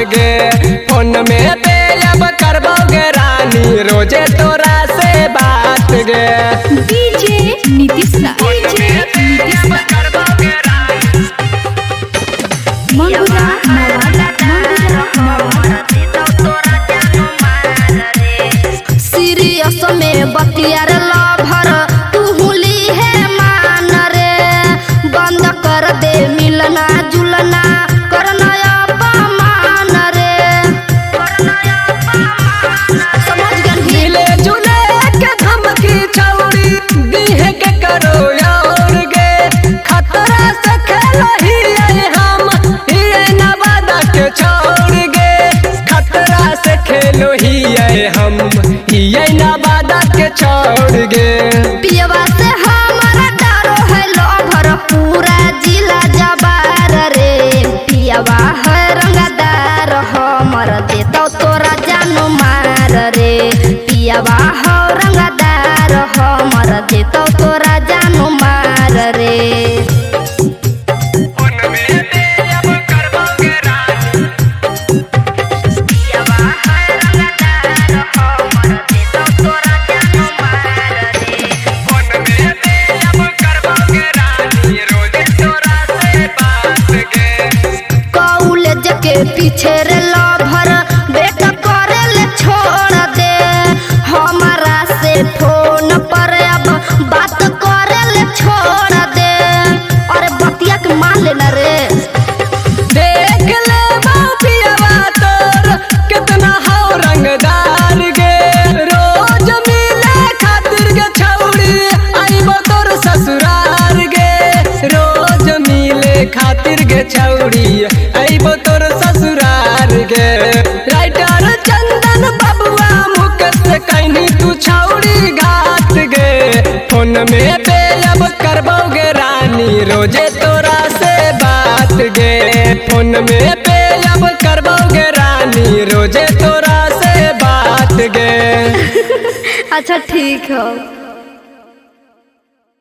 गे। फोन में पे अब करबोगे रानी रोजे तोरा से बात गे। डीजे नीतीश मंगुरा सीरियस में बतियार लभर तू हुली है मान रे। बंद कर दे मिलना जुलना करना अपमान रे। समझ गन मिले जुले के धमकी छौड़ी दीहे के करो यार गे। खतरा से खेलो ही हम ही नवादा के छोड़ गे। खतरा से खेलो ही हम ही नवादा के छोड़ गे। पियवा से हमारा डरो है लोभर पूरा जिला जबार रे। पियवा है रंगदार हमर देतो तोरा जानो मार रे। पियवा है रंगदार हमर देतो तोरा जानो मार रे। कॉलेज के पीछे रे लभर बेटा करे ले छोड़ दे। हमारा से फोन पर अब बात करे ले छोड़ दे। अरे बतिया के मान लेना रे। देख ले बापियावा तोर कितना हो रंगदार गे। रोज मिले खातिर गे छौड़ी आइबो तोर ससुरार गे। रोज मिले खातिर गे छौड़ी आइबो तोर ससुरार गे। राइटर चंदन बबुआ मुकेश से कहनी तू छौड़ी घाट गे। फोन में पे अब करबोगे रानी रोजे तोरा से बात गे। फोन में पे अब करबोगे रानी रोजे तोरा से बात गे। अच्छा ठीक है।